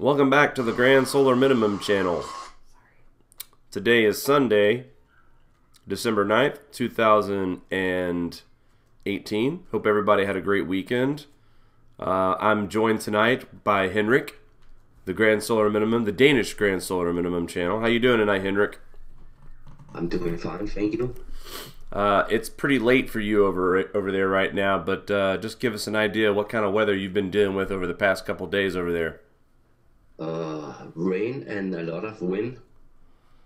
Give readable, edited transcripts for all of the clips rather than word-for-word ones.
Welcome back to the Grand Solar Minimum channel. Today is Sunday, December 9th, 2018. Hope everybody had a great weekend. I'm joined tonight by Henrik, the Grand Solar Minimum, the Danish Grand Solar Minimum channel. How you doing tonight, Henrik? I'm doing fine, thank you. It's pretty late for you over there right now, but just give us an idea what kind of weather you've been dealing with over the past couple days over there. Rain and a lot of wind.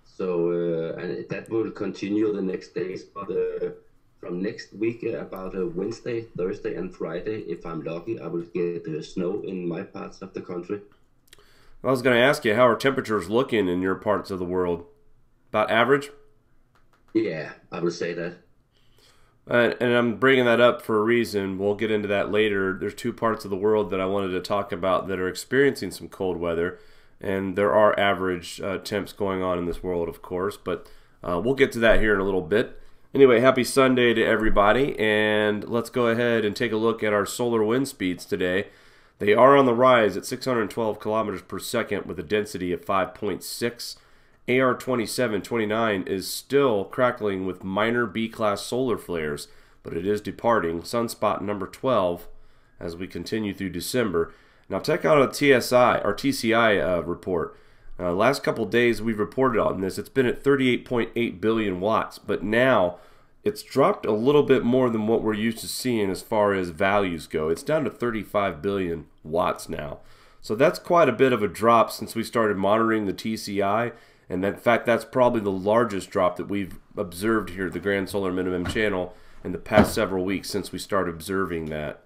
So and that will continue the next days. But from next week, about Wednesday, Thursday, and Friday, if I'm lucky, I will get snow in my parts of the country. I was going to ask you, how are temperatures looking in your parts of the world? About average? Yeah, I will say that. And I'm bringing that up for a reason. We'll get into that later. There's two parts of the world that I wanted to talk about that are experiencing some cold weather. And there are average temps going on in this world, of course. But we'll get to that here in a little bit. Anyway, happy Sunday to everybody. And let's go ahead and take a look at our solar wind speeds today. They are on the rise at 612 kilometers per second with a density of 5.6. AR2729 is still crackling with minor B-class solar flares, but it is departing. Sunspot number 12 as we continue through December. Now check out a TCI report. Last couple days we've reported on this. It's been at 38.8 billion watts, but now it's dropped a little bit more than what we're used to seeing as far as values go. It's down to 35 billion watts now. So that's quite a bit of a drop since we started monitoring the TCI. And in fact, that's probably the largest drop that we've observed here at the Grand Solar Minimum channel in the past several weeks since we started observing that.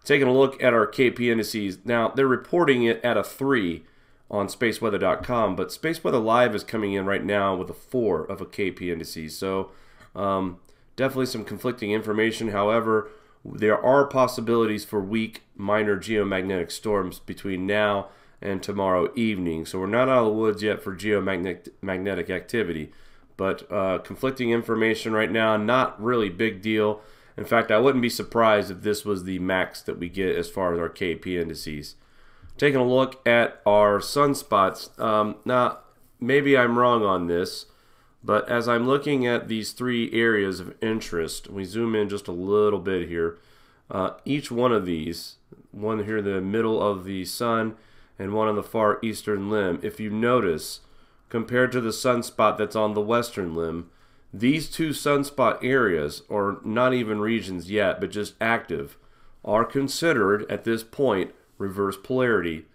Taking a look at our KP indices. Now, they're reporting it at a 3 on SPACEWEATHER.com, but SpaceWeather Live is coming in right now with a 4 of a KP indices. So definitely some conflicting information. However, there are possibilities for weak minor geomagnetic storms between now and tomorrow evening. So we're not out of the woods yet for geomagnetic activity, but conflicting information right now, not really big deal. In fact, I wouldn't be surprised if this was the max that we get as far as our KP indices. Taking a look at our sunspots. Now, maybe I'm wrong on this, but as I'm looking at these three areas of interest, we zoom in just a little bit here. Each one of these, one here in the middle of the sun, and one on the far eastern limb. If you notice, compared to the sunspot that's on the western limb, these two sunspot areas, or not even regions yet, but just active, are considered at this point reverse polarity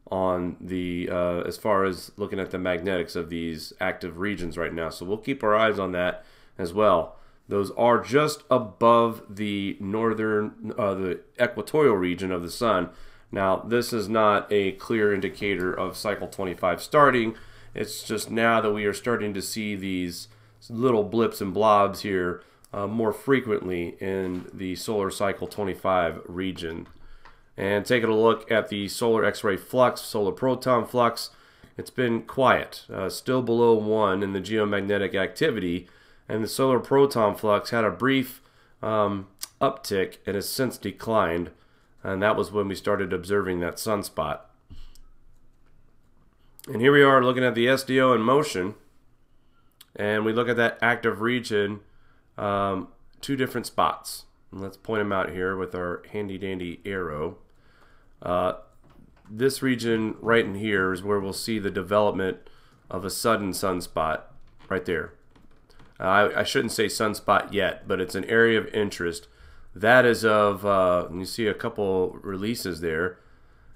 on the as far as looking at the magnetics of these active regions right now. So we'll keep our eyes on that as well. Those are just above the northern, the equatorial region of the sun. Now, this is not a clear indicator of cycle 25 starting. It's just now that we are starting to see these little blips and blobs here more frequently in the solar cycle 25 region. And taking a look at the solar X-ray flux, solar proton flux, it's been quiet, still below 1 in the geomagnetic activity, and the solar proton flux had a brief uptick and has since declined. And that was when we started observing that sunspot. And here we are looking at the SDO in motion. And we look at that active region, two different spots. And let's point them out here with our handy dandy arrow. This region right in here is where we'll see the development of a sudden sunspot right there. I shouldn't say sunspot yet, but it's an area of interest. That is of, you see a couple releases there.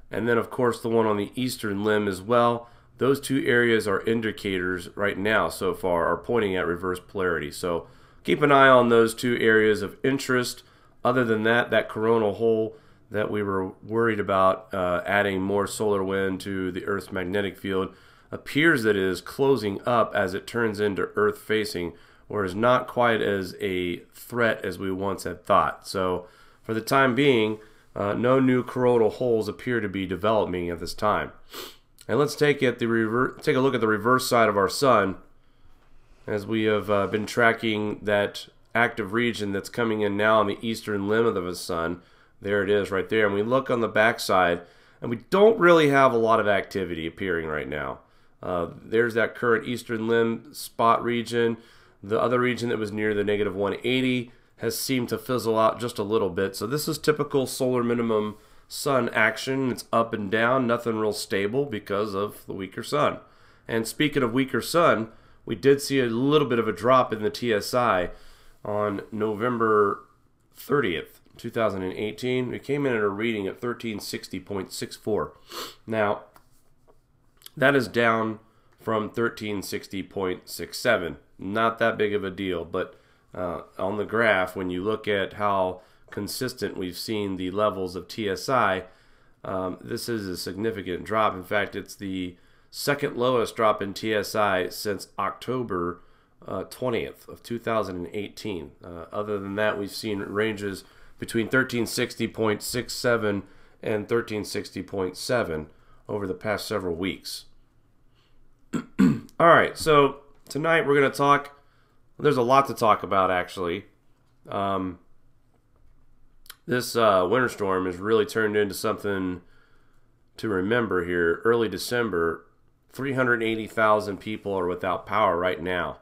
And then, of course, the one on the eastern limb as well. Those two areas are indicators right now so far are pointing at reverse polarity. So keep an eye on those two areas of interest. Other than that, that coronal hole that we were worried about adding more solar wind to the Earth's magnetic field appears that it is closing up as it turns into Earth facing, or is not quite as a threat as we once had thought. So for the time being, no new coronal holes appear to be developing at this time. And let's take a look at the reverse side of our sun, as we have been tracking that active region that's coming in now on the eastern limb of the sun. There it is right there. And we look on the back side, And we don't really have a lot of activity appearing right now. There's that current eastern limb spot region. The other region that was near the negative 180 has seemed to fizzle out just a little bit. So this is typical solar minimum sun action. It's up and down, nothing real stable because of the weaker sun. And speaking of weaker sun, we did see a little bit of a drop in the TSI on November 30th, 2018. We came in at a reading at 1360.64. Now, that is down from 1360.67. Not that big of a deal, but on the graph, when you look at how consistent we've seen the levels of TSI, this is a significant drop. In fact, it's the second lowest drop in TSI since October 20th of 2018. Other than that, we've seen ranges between 1360.67 and 1360.7 over the past several weeks. All right, so tonight we're going to talk. There's a lot to talk about, actually. This winter storm has really turned into something to remember here. Early December, 380,000 people are without power right now.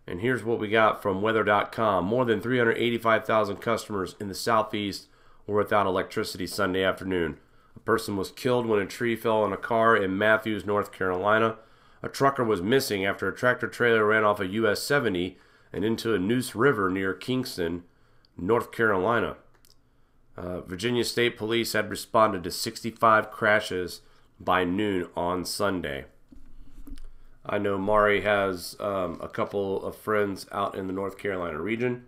And here's what we got from weather.com. More than 385,000 customers in the southeast were without electricity Sunday afternoon. A person was killed when a tree fell on a car in Matthews, North Carolina. A trucker was missing after a tractor trailer ran off a US 70 and into a Neuse River near Kingston, North Carolina. Virginia State Police had responded to 65 crashes by noon on Sunday. I know Mari has a couple of friends out in the North Carolina region.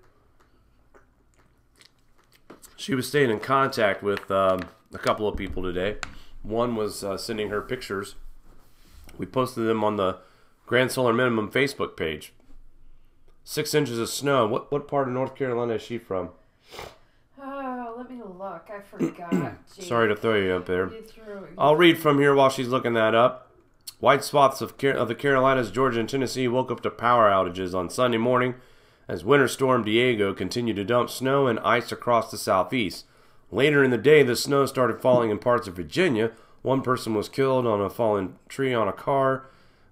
She was staying in contact with a couple of people today. One was sending her pictures. We posted them on the Grand Solar Minimum Facebook page. 6 inches of snow. What part of North Carolina is she from? Oh, let me look. I forgot. Sorry to throw you up there. I'll read from here while she's looking that up. Wide swaths of the Carolinas, Georgia, and Tennessee woke up to power outages on Sunday morning as Winter Storm Diego continued to dump snow and ice across the southeast. Later in the day, the snow started falling in parts of Virginia. One person was killed on a fallen tree on a car.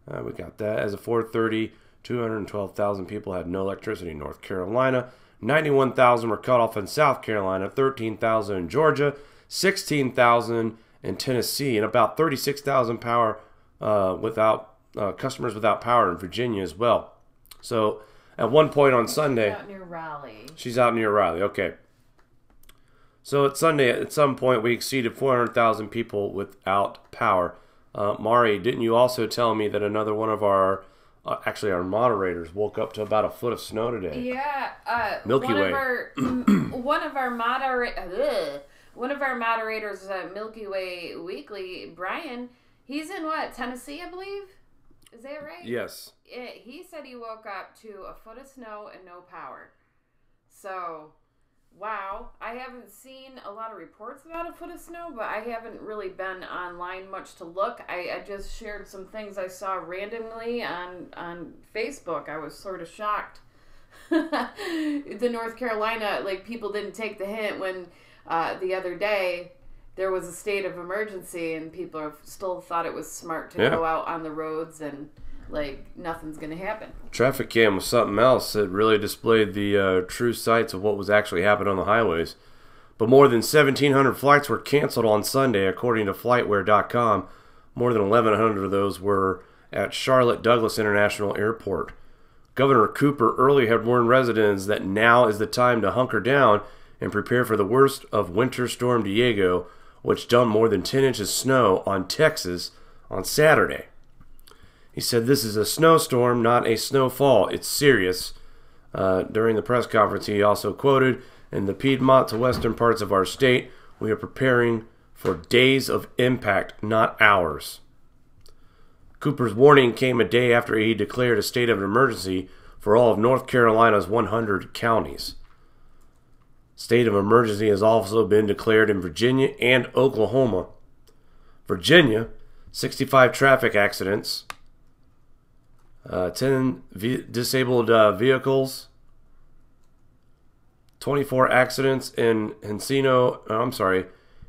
We got that. As of 4:30, 212,000 people had no electricity in North Carolina. 91,000 were cut off in South Carolina. 13,000 in Georgia. 16,000 in Tennessee. And about 36,000 customers without power in Virginia as well. So at one point on Sunday, she's out near Raleigh. She's out near Raleigh. Okay. So at Sunday, at some point, we exceeded 400,000 people without power. Mari, didn't you also tell me that another one of our, actually our moderators, woke up to about a foot of snow today? Yeah. Milky Way. One of our moderators, Milky Way Weekly, Brian. He's in what, Tennessee, I believe? Is that right? Yes. He said he woke up to a foot of snow and no power. So, wow. I haven't seen a lot of reports about a foot of snow, but I haven't really been online much to look. I just shared some things I saw randomly on Facebook. I was sort of shocked. The North Carolina, people didn't take the hint when the other day there was a state of emergency and people still thought it was smart to go out on the roads and nothing's going to happen. Traffic cam was something else. It really displayed the true sights of what was actually happening on the highways. But more than 1,700 flights were canceled on Sunday, according to FlightWare.com. More than 1,100 of those were at Charlotte Douglas International Airport. Governor Cooper earlier had warned residents that now is the time to hunker down and prepare for the worst of Winter Storm Diego, which dumped more than 10 inches of snow on Texas on Saturday. He said, "This is a snowstorm, not a snowfall. It's serious." During the press conference, he also quoted, "In the Piedmont to western parts of our state, we are preparing for days of impact, not hours." Cooper's warning came a day after he declared a state of emergency for all of North Carolina's 100 counties. State of emergency has also been declared in Virginia and Oklahoma. Virginia, 65 traffic accidents, 10 disabled vehicles, 24 accidents in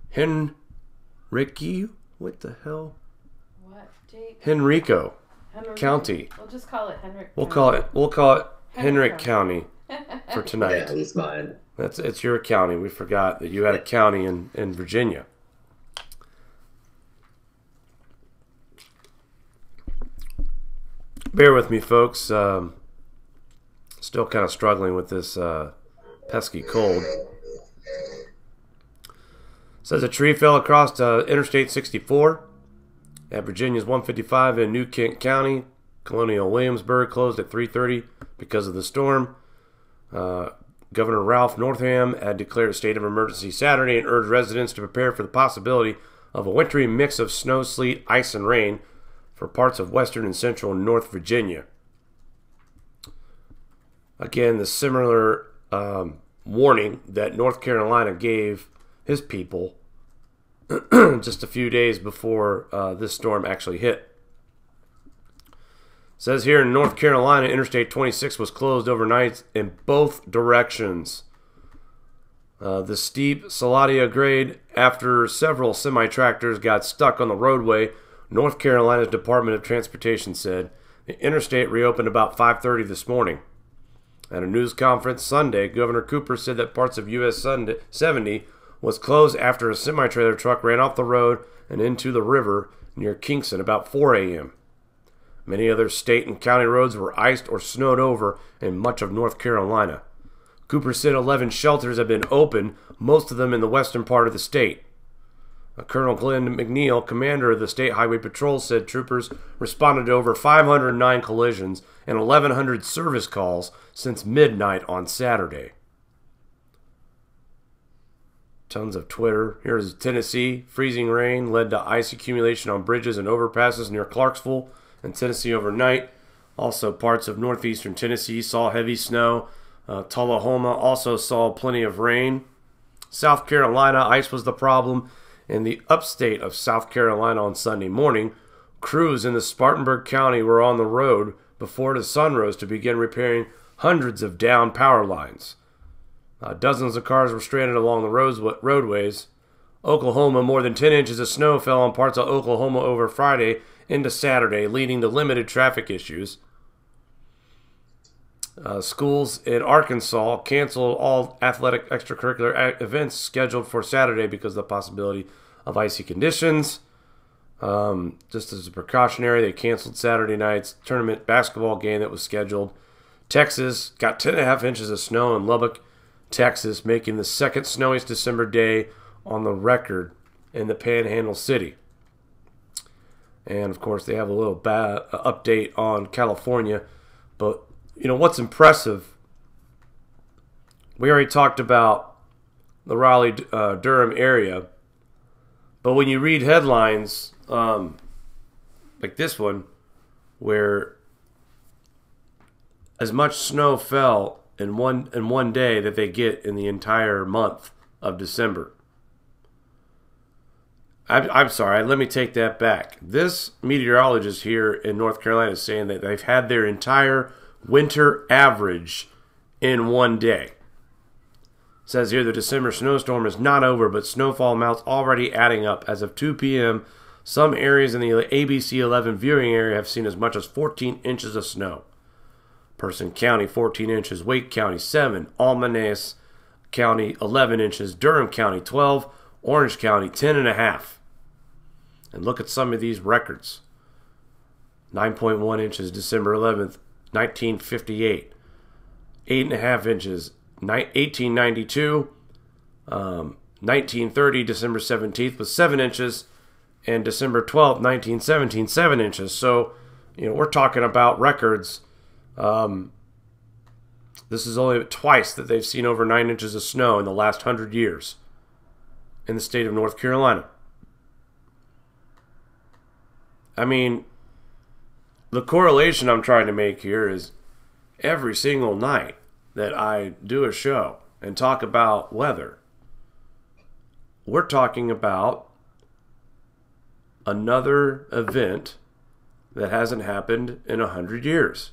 Henry Ricky, what the hell? What, Jake? Henrico Henrico. County. We'll just call it Henrik. We'll call it Henrik County for tonight. Yeah, it's fine. It's your county. We forgot that you had a county in Virginia. Bear with me, folks. Still kind of struggling with this pesky cold. Says a tree fell across Interstate 64 at Virginia's 155 in New Kent County. Colonial Williamsburg closed at 3:30 because of the storm. Governor Ralph Northam had declared a state of emergency Saturday and urged residents to prepare for the possibility of a wintry mix of snow, sleet, ice, and rain for parts of western and central North Virginia. Again, the similar warning that North Carolina gave his people just a few days before this storm actually hit. It says here in North Carolina, Interstate 26 was closed overnight in both directions. The steep Saladia grade, after several semi-tractors got stuck on the roadway, North Carolina's Department of Transportation said the interstate reopened about 5:30 this morning. At a news conference Sunday, Governor Cooper said that parts of US 70 was closed after a semi-trailer truck ran off the road and into the river near Kingston about 4 a.m. Many other state and county roads were iced or snowed over in much of North Carolina. Cooper said 11 shelters have been opened, most of them in the western part of the state. Colonel Glenn McNeil, commander of the State Highway Patrol, said troopers responded to over 509 collisions and 1,100 service calls since midnight on Saturday. Tons of Twitter. Here's Tennessee. Freezing rain led to ice accumulation on bridges and overpasses near Clarksville and Tennessee overnight. Also, parts of northeastern Tennessee saw heavy snow. Tullahoma also saw plenty of rain. South Carolina, ice was the problem. In the upstate of South Carolina on Sunday morning, crews in the Spartanburg County were on the road before the sun rose to begin repairing hundreds of downed power lines. Dozens of cars were stranded along the roadways. Oklahoma, more than 10 inches of snow fell on parts of Oklahoma over Friday into Saturday, leading to limited traffic issues. Schools in Arkansas canceled all athletic extracurricular events scheduled for Saturday because of the possibility of icy conditions. Just as a precautionary, they canceled Saturday night's tournament basketball game that was scheduled. Texas got 10.5 inches of snow in Lubbock, Texas, making the second snowiest December day on the record in the Panhandle City. And, of course, they have a little update on California. But, you know, what's impressive, we already talked about the Raleigh-Durham area. But when you read headlines like this one, where as much snow fell in one day that they get in the entire month of December. I'm sorry, let me take that back. This meteorologist here in North Carolina is saying that they've had their entire winter average in one day. It says here the December snowstorm is not over, but snowfall amounts already adding up. As of 2 p.m., some areas in the ABC 11 viewing area have seen as much as 14 inches of snow. Person County, 14 inches. Wake County, 7. Almanac County, 11 inches. Durham County, 12. Orange County, 10.5. And look at some of these records. 9.1 inches, December 11th, 1958. 8.5 inches, 1892. 1930, December 17th, was 7 inches. And December 12th, 1917, 7 inches. So, you know, we're talking about records. This is only twice that they've seen over 9 inches of snow in the last 100 years in the state of North Carolina. I mean, the correlation I'm trying to make here is every single night that I do a show and talk about weather, we're talking about another event that hasn't happened in 100 years.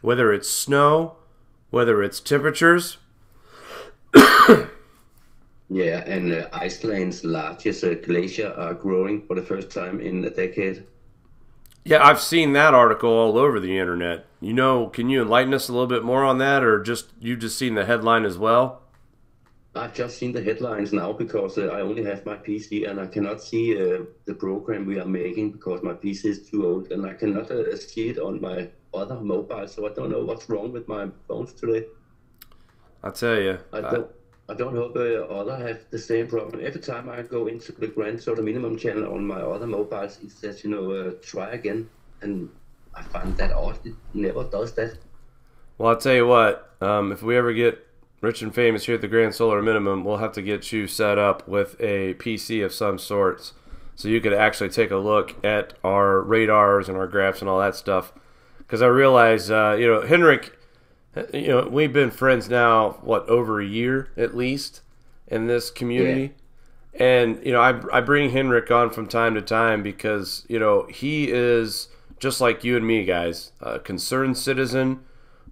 Whether it's snow, whether it's temperatures, Yeah, and Iceland's largest glacier are growing for the first time in a decade. Yeah, I've seen that article all over the internet. You know, can you enlighten us a little bit more on that, or just you just seen the headline as well? I've just seen the headlines now because I only have my PC and I cannot see the program we are making because my PC is too old and I cannot see it on my other mobile. So I don't know what's wrong with my phones today. I tell you, I don't hope other have the same problem. Every time I go into the grand total minimum channel on my other mobiles, it says, try again. And I find that odd. It never does that. well, I'll tell you what. If we ever get rich and famous here at the Grand Solar Minimum, we'll have to get you set up with a PC of some sorts, so you could actually take a look at our radars and our graphs and all that stuff. Because I realize, Henrik. We've been friends now, what, over a year at least in this community. Yeah. And, I bring Henrik on from time to time because, he is just like you and me, guys, a concerned citizen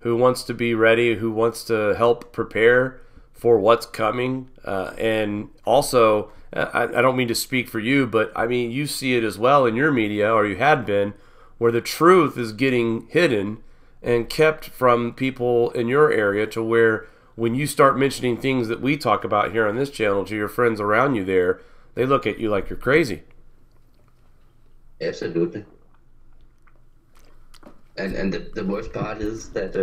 who wants to be ready, who wants to help prepare for what's coming. And also, I don't mean to speak for you, but I mean, you see it as well in your media, or you had been, where the truth is getting hidden and kept from people in your area, to where when you start mentioning things that we talk about here on this channel to your friends around you there, they look at you like you're crazy. Absolutely. And the worst part is that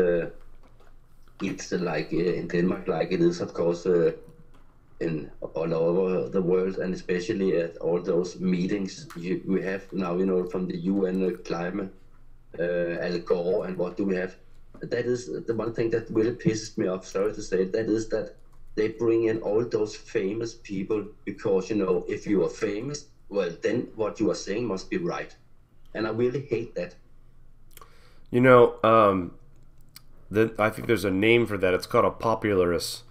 it's like in Denmark, like it is, of course, in all over the world, and especially at all those meetings we have now, from the UN climate. Al Gore, and what do we have? That is the one thing that really pisses me off, sorry to say, that is that they bring in all those famous people because, if you are famous, well, then what you are saying must be right. And I really hate that. I think there's a name for that. It's called a popularist.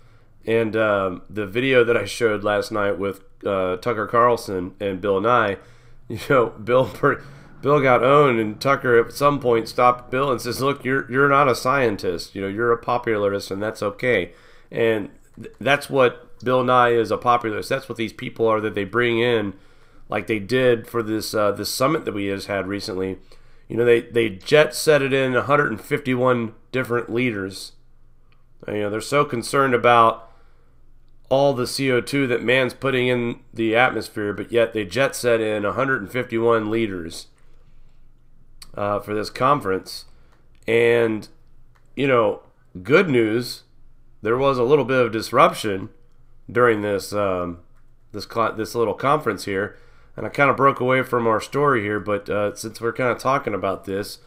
And the video that I showed last night with Tucker Carlson and Bill Nye, Bill got owned, and Tucker at some point stopped Bill and says, "Look, you're not a scientist. You're a popularist, and that's okay." And that's what Bill Nye is, a popularist. That's what these people are that they bring in, like they did for this this summit that we just had recently. They jet set it in 151 different leaders. They're so concerned about all the CO2 that man's putting in the atmosphere, but yet they jet set in 151 leaders for this conference. And good news, there was a little bit of disruption during this this little conference here, and I kind of broke away from our story here, but since we're kind of talking about this,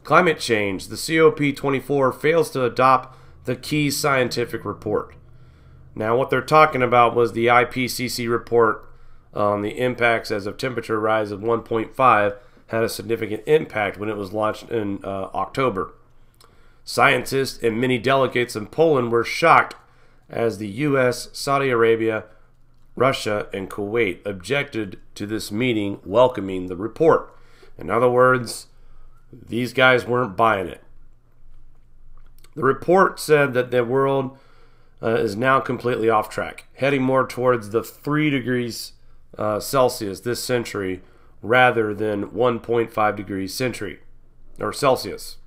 climate change, the COP24 fails to adopt the key scientific report. Now, what they're talking about was the IPCC report on the impacts as of temperature rise of 1.5 had a significant impact when it was launched in October. Scientists and many delegates in Poland were shocked as the U.S., Saudi Arabia, Russia, and Kuwait objected to this meeting welcoming the report. In other words, these guys weren't buying it. The report said that the world is now completely off track, heading more towards the 3 degrees Celsius this century rather than 1.5 degrees Celsius.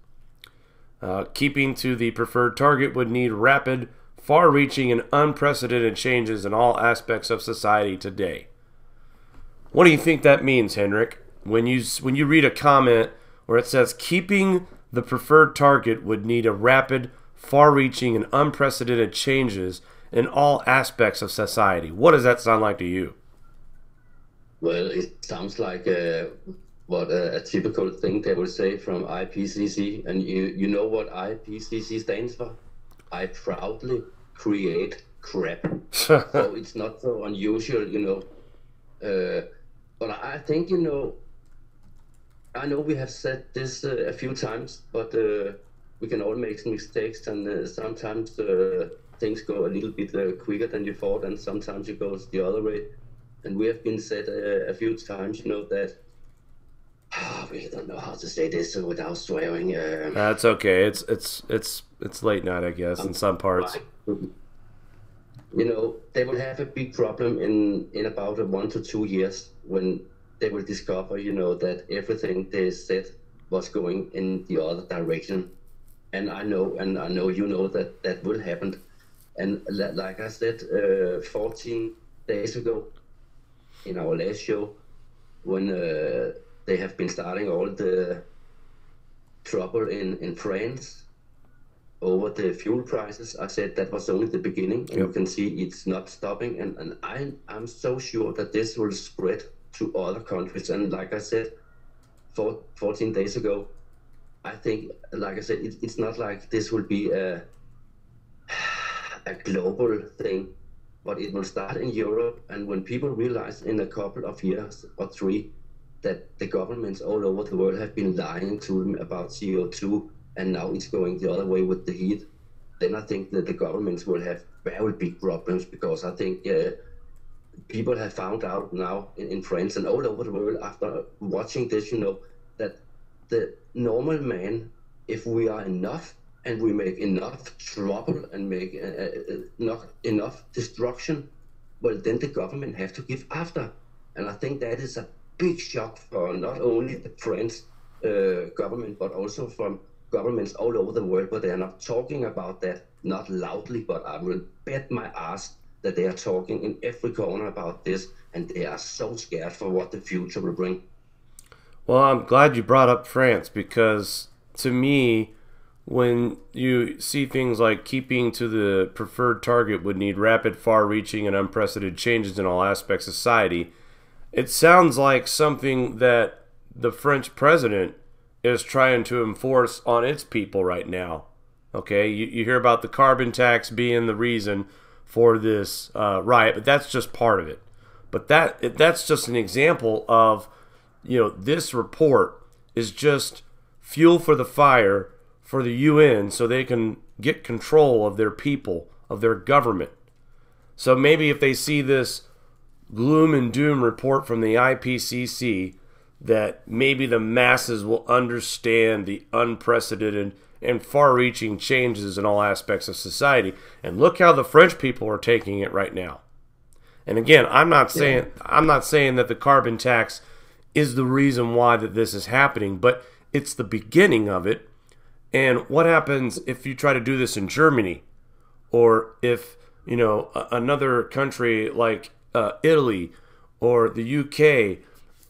Keeping to the preferred target would need rapid, far-reaching, and unprecedented changes in all aspects of society today. What do you think that means, Henrik? When you read a comment where it says keeping the preferred target would need a rapid, far-reaching, and unprecedented changes in all aspects of society, what does that sound like to you? Well, it sounds like what a typical thing they will say from IPCC, and you know what IPCC stands for? I proudly create crap. So it's not so unusual, but I think, I know we have said this a few times, but we can all make mistakes, and sometimes things go a little bit quicker than you thought, and sometimes it goes the other way. And we have been said a few times, that we don't know how to say this without swearing. That's okay. It's late night, I guess, in some parts. you know, they will have a big problem in about 1 to 2 years when they will discover, you know, that everything they said was going in the other direction. And I know, you know that that will happen. And like I said, 14 days ago in our last show, when they have been starting all the trouble in France over the fuel prices, I said that was only the beginning, and you can see it's not stopping. And I'm so sure that this will spread to other countries. And like I said, 14 days ago, I think, like I said, it's not like this will be a global thing, but it will start in Europe. And when people realize in a couple of years or 3 that the governments all over the world have been lying to them about CO2, and now it's going the other way with the heat, then I think that the governments will have very big problems, because I think people have found out now in France and all over the world after watching this, you know, that the normal man, if we are enough and we make enough trouble and make not enough destruction, well, then the government have to give after. And I think that is a big shock for not only the French government, but also from governments all over the world. But they are not talking about that, not loudly, but I will bet my ass that they are talking in every corner about this, and they are so scared for what the future will bring. Well, I'm glad you brought up France, because to me, when you see things like keeping to the preferred target would need rapid, far-reaching, and unprecedented changes in all aspects of society, it sounds like something that the French president is trying to enforce on its people right now. Okay, you hear about the carbon tax being the reason for this riot, but that's just part of it. But that's just an example of, you know, this report is just fuel for the fire for the UN so they can get control of their people, of their government. So maybe if they see this gloom and doom report from the IPCC, that maybe the masses will understand the unprecedented and far-reaching changes in all aspects of society. And look how the French people are taking it right now. And again, I'm not saying that the carbon tax is the reason why that this is happening, but it's the beginning of it. And what happens if you try to do this in Germany, or if, you know, another country like Italy or the UK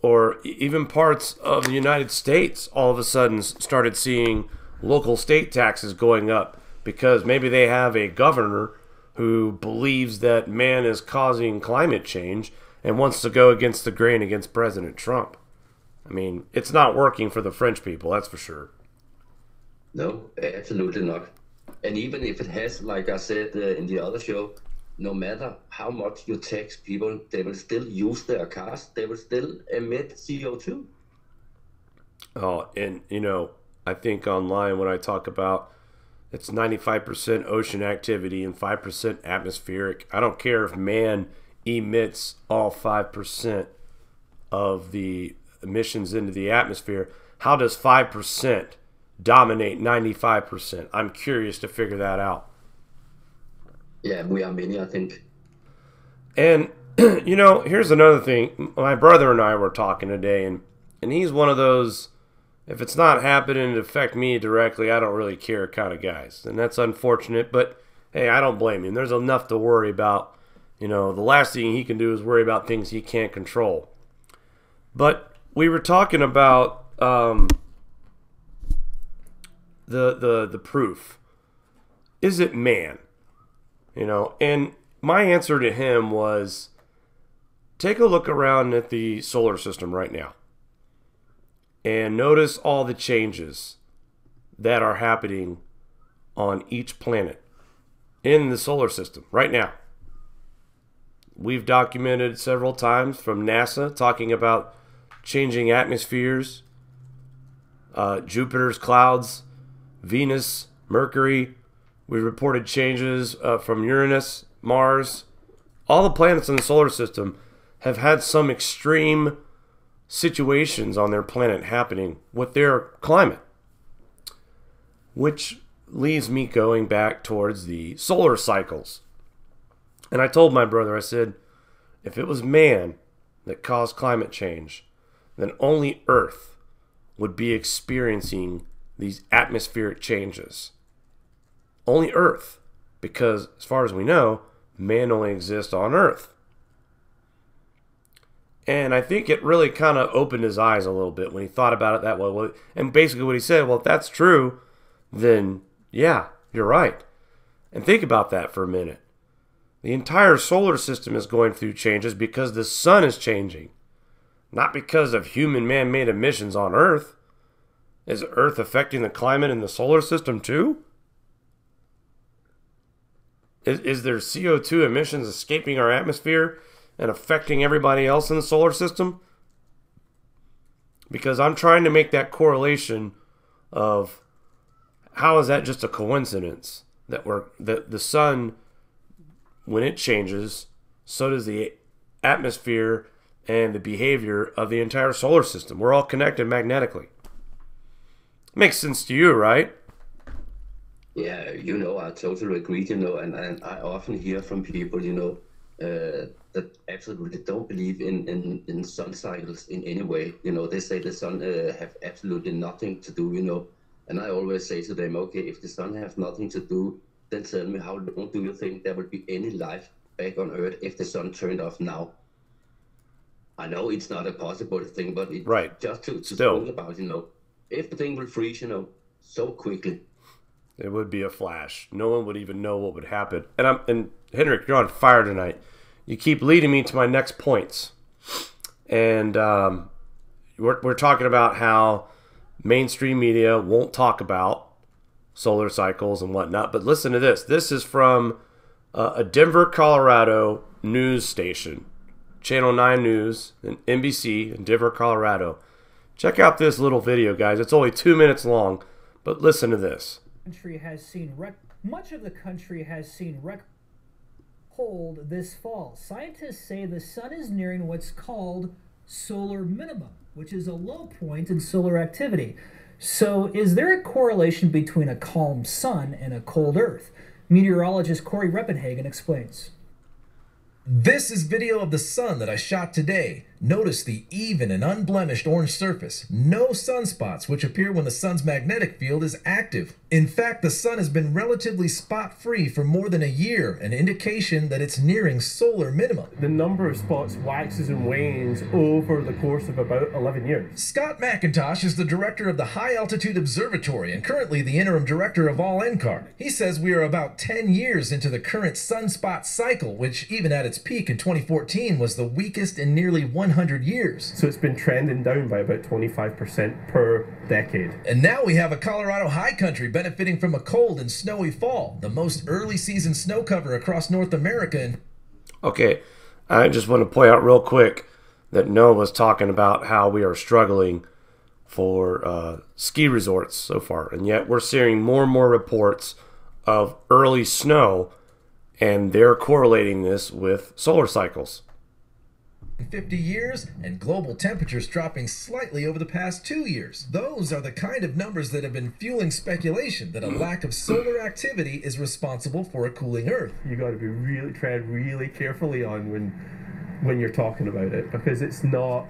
or even parts of the United States all of a sudden started seeing local state taxes going up because maybe they have a governor who believes that man is causing climate change and wants to go against the grain against President Trump. I mean, it's not working for the French people, that's for sure. No, absolutely not. And even if it has, like I said in the other show, no matter how much you tax people, they will still use their cars. They will still emit CO2. Oh, and, you know, I think online when I talk about it's 95% ocean activity and 5% atmospheric, I don't care if man emits all 5% of the emissions into the atmosphere. How does 5% dominate 95%? I'm curious to figure that out. Yeah, we are many, I think. And, you know, here's another thing. My brother and I were talking today, and he's one of those, if it's not happening to affect me directly, I don't really care kind of guys. And that's unfortunate, but, hey, I don't blame him. There's enough to worry about. You know, the last thing he can do is worry about things he can't control. But we were talking about the proof. Is it man? You know, and my answer to him was, take a look around at the solar system right now and notice all the changes that are happening on each planet in the solar system right now. We've documented several times from NASA talking about changing atmospheres, Jupiter's clouds, Venus, Mercury. We reported changes from Uranus, Mars. All the planets in the solar system have had some extreme situations on their planet happening with their climate, which leaves me going back towards the solar cycles. And I told my brother, I said, if it was man that caused climate change, then only Earth would be experiencing these atmospheric changes. Only Earth. Because as far as we know, man only exists on Earth. And I think it really kind of opened his eyes a little bit when he thought about it that way. And basically what he said, well, if that's true, then yeah, you're right. And think about that for a minute. The entire solar system is going through changes because the sun is changing. Not because of human man-made emissions on Earth. Is Earth affecting the climate in the solar system too? Is there CO2 emissions escaping our atmosphere and affecting everybody else in the solar system? Because I'm trying to make that correlation of how is that just a coincidence that the sun, when it changes, so does the atmosphere and the behavior of the entire solar system. We're all connected magnetically. Makes sense to you, right? Yeah, I totally agree, and I often hear from people, that absolutely don't believe in sun cycles in any way. They say the sun have absolutely nothing to do, and I always say to them, okay, if the sun has nothing to do, then tell me, how long do you think there will be any life back on Earth if the sun turned off now? I know it's not a possible thing, but it's right. Just to think about, everything will freeze, so quickly. It would be a flash. No one would even know what would happen. And Henrik, you're on fire tonight. You keep leading me to my next points. And we're talking about how mainstream media won't talk about solar cycles and whatnot. But listen to this. This is from a Denver, Colorado news station. Channel 9 News and NBC in Denver, Colorado. Check out this little video, guys. It's only 2 minutes long. But listen to this. Much of the country has seen record cold this fall. Scientists say the sun is nearing what's called solar minimum, which is a low point in solar activity. So is there a correlation between a calm sun and a cold Earth? Meteorologist Corey Reppenhagen explains. This is video of the sun that I shot today. Notice the even and unblemished orange surface. No sunspots, which appear when the sun's magnetic field is active. In fact, the sun has been relatively spot-free for more than a year, an indication that it's nearing solar minimum. The number of spots waxes and wanes over the course of about 11 years. Scott McIntosh is the director of the High Altitude Observatory and currently the interim director of All NCAR. He says we are about 10 years into the current sunspot cycle, which even at its peak in 2014 was the weakest in nearly 100 years. So it's been trending down by about 25% per decade. And now we have a Colorado high country benefiting from a cold and snowy fall, the most early season snow cover across North America. Okay, I just want to point out real quick that Noah was talking about how we are struggling for ski resorts so far, and yet we're seeing more and more reports of early snow, and they're correlating this with solar cycles. 50 years and global temperatures dropping slightly over the past 2 years. Those are the kind of numbers that have been fueling speculation that a lack of solar activity is responsible for a cooling Earth. You got to be tread really carefully on when you're talking about it, because it's not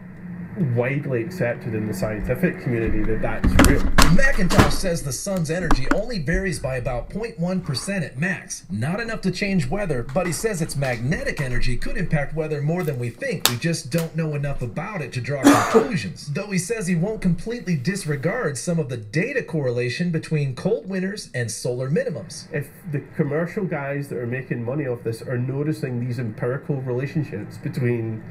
widely accepted in the scientific community that that's real. McIntosh says the sun's energy only varies by about 0.1% at max. Not enough to change weather, but he says its magnetic energy could impact weather more than we think. We just don't know enough about it to draw conclusions. Though he says he won't completely disregard some of the data correlation between cold winters and solar minimums. If the commercial guys that are making money off this are noticing these empirical relationships between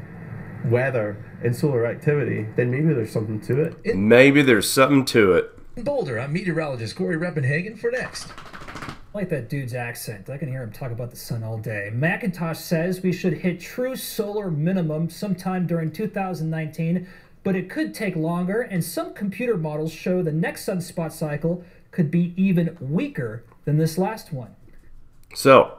weather and solar activity, then maybe there's something to it. Maybe there's something to it. In Boulder, I'm meteorologist Corey Reppenhagen for Next. I like that dude's accent. I can hear him talk about the sun all day. McIntosh says we should hit true solar minimum sometime during 2019, but it could take longer, and some computer models show the next sunspot cycle could be even weaker than this last one. So,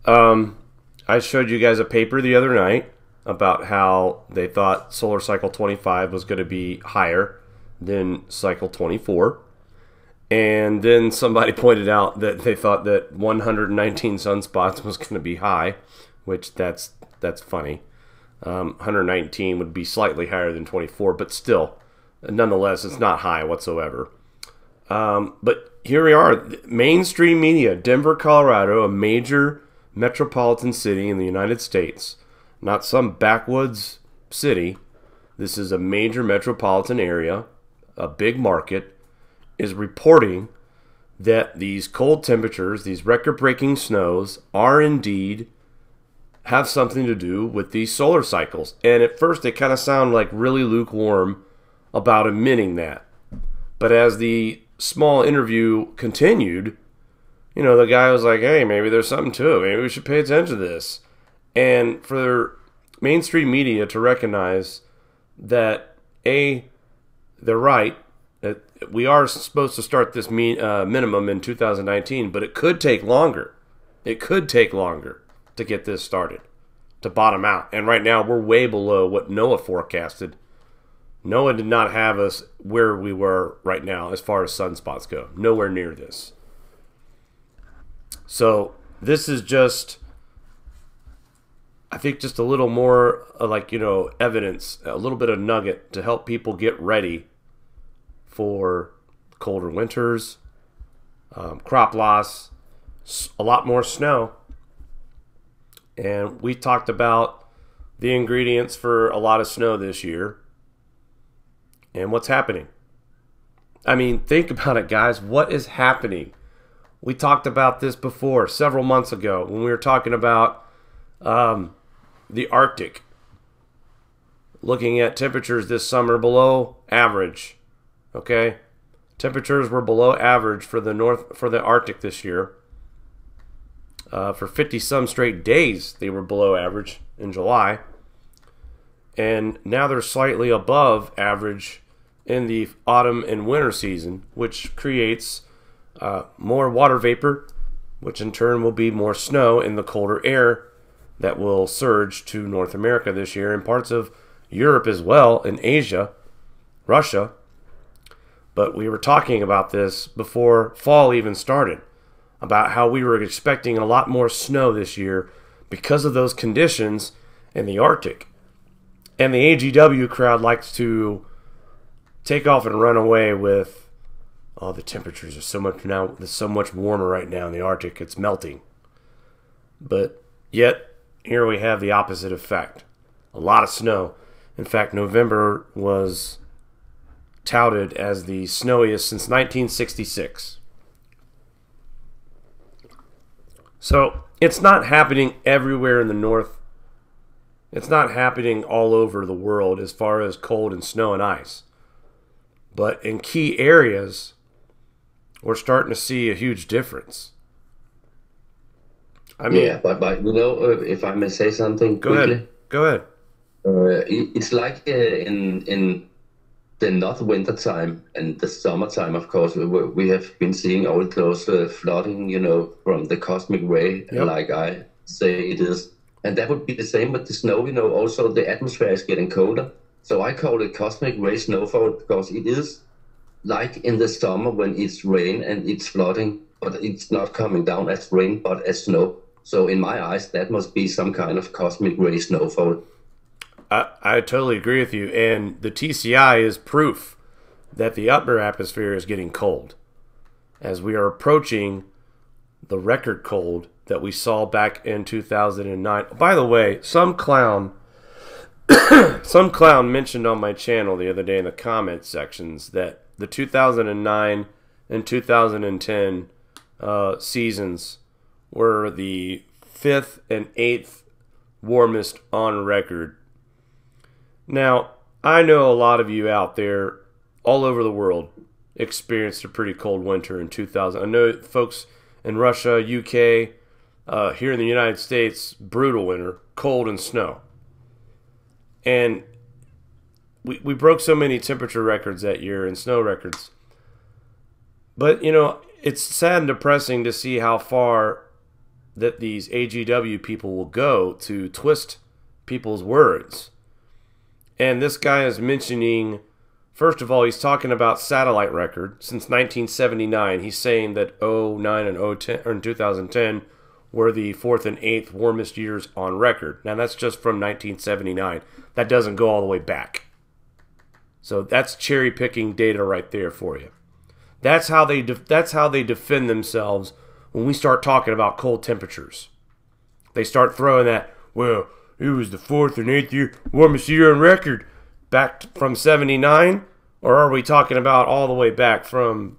I showed you guys a paper the other night about how they thought solar cycle 25 was going to be higher than cycle 24. And then somebody pointed out that they thought that 119 sunspots was going to be high, which that's funny. 119 would be slightly higher than 24, but still, nonetheless, it's not high whatsoever. But here we are, mainstream media, Denver, Colorado, a major metropolitan city in the United States, not some backwoods city. This is a major metropolitan area, a big market, is reporting that these cold temperatures, these record-breaking snows, are indeed have something to do with these solar cycles. And at first, they kind of sound like really lukewarm about admitting that. But as the small interview continued, you know, the guy was like, hey, maybe there's something to it. Maybe we should pay attention to this. And for mainstream media to recognize that, A, they're right, that we are supposed to start this minimum in 2019, but it could take longer. It could take longer to get this started, to bottom out. And right now, we're way below what NOAA forecasted. NOAA did not have us where we were right now as far as sunspots go. Nowhere near this. So this is just, I think, just a little more like, you know, evidence, a little bit of nugget to help people get ready for colder winters, crop loss, a lot more snow. And we talked about the ingredients for a lot of snow this year and what's happening. I mean, think about it, guys. What is happening? We talked about this before, several months ago, when we were talking about the Arctic. Looking at temperatures this summer below average. Okay? Temperatures were below average for the Arctic this year. For 50-some straight days, they were below average in July. And now they're slightly above average in the autumn and winter season, which creates more water vapor, which in turn will be more snow in the colder air that will surge to North America this year and parts of Europe as well, and Asia, Russia. But we were talking about this before fall even started, about how we were expecting a lot more snow this year because of those conditions in the Arctic. And the AGW crowd likes to take off and run away with, oh, the temperatures are so much warmer right now in the Arctic, it's melting. But yet, here we have the opposite effect. A lot of snow. In fact, November was touted as the snowiest since 1966. So, it's not happening everywhere in the north. It's not happening all over the world as far as cold and snow and ice. But in key areas, we're starting to see a huge difference. I mean, yeah, but you know, if I may say something quickly. Go ahead. It's like in the not winter time and the summertime, of course, we have been seeing all those flooding, you know, from the cosmic ray, Yep. like I say it is. And that would be the same with the snow, you know, also the atmosphere is getting colder. So I call it cosmic ray snowfall because it is like in the summer when it's rain and it's flooding, but it's not coming down as rain, but as snow. So in my eyes, that must be some kind of cosmic ray snowfall. I totally agree with you. And the TCI is proof that the upper atmosphere is getting cold as we are approaching the record cold that we saw back in 2009. By the way, some clown mentioned on my channel the other day in the comment sections that the 2009 and 2010 seasons were the 5th and 8th warmest on record. Now, I know a lot of you out there all over the world experienced a pretty cold winter in 2000. I know folks in Russia, UK, here in the United States, brutal winter, cold and snow. And we broke so many temperature records that year and snow records. But, you know, it's sad and depressing to see how far that these AGW people will go to twist people's words. And this guy is mentioning First of all, he's talking about satellite record. Since 1979, he's saying that 09 and 010, or in 2010 were the 4th and 8th warmest years on record. Now, that's just from 1979. That doesn't go all the way back. So that's cherry-picking data right there for you. That's how they defend themselves when we start talking about cold temperatures. They start throwing that, well, it was the 4th and 8th year warmest year on record back from 79, or are we talking about all the way back from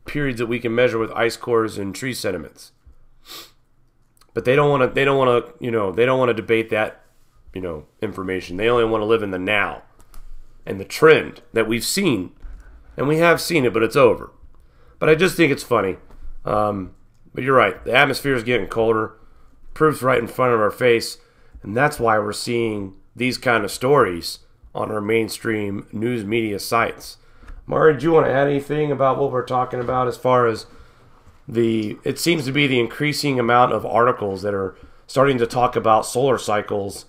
periods that we can measure with ice cores and tree sediments? But they don't want to debate that, information. They only want to live in the now and the trend that we've seen, and we have seen it, but it's over. But I just think it's funny. But you're right. The atmosphere is getting colder. Proof's right in front of our face, and that's why we're seeing these kind of stories on our mainstream news media sites. Mari, do you want to add anything about what we're talking about as far as it seems to be the increasing amount of articles that are starting to talk about solar cycles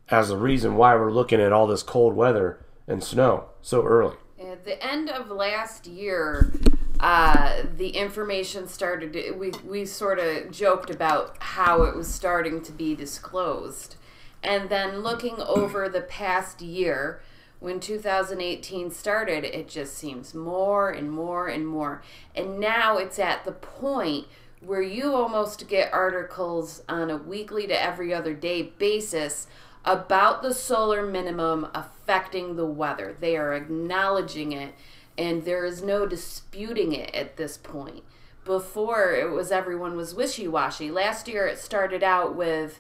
as the reason why we're looking at all this cold weather and snow so early? At the end of last year, the information started, we sort of joked about how it was starting to be disclosed. And then looking over the past year, when 2018 started, it just seems more and more and more. And now it's at the point where you almost get articles on a weekly to every other day basis about the solar minimum affecting the weather. They are acknowledging it, and there is no disputing it at this point. Before, it was everyone was wishy-washy. Last year, it started out with,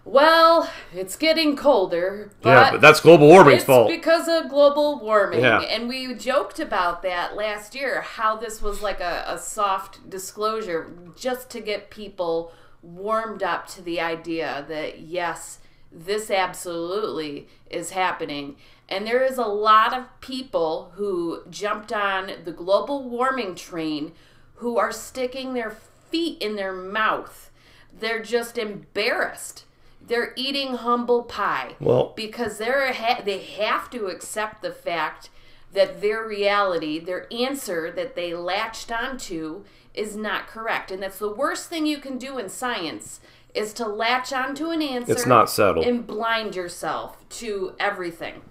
well, it's getting colder, but that's global warming's fault. It's because of global warming. Yeah. And we joked about that last year, how this was like a soft disclosure just to get people warmed up to the idea that, yes, this absolutely is happening. And there is a lot of people who jumped on the global warming train who are sticking their feet in their mouth. They're just embarrassed. They're eating humble pie because they have to accept the fact that their reality, their answer that they latched onto is not correct. And that's the worst thing you can do in science, is to latch onto an answer. It's not settled. And blind yourself to everything.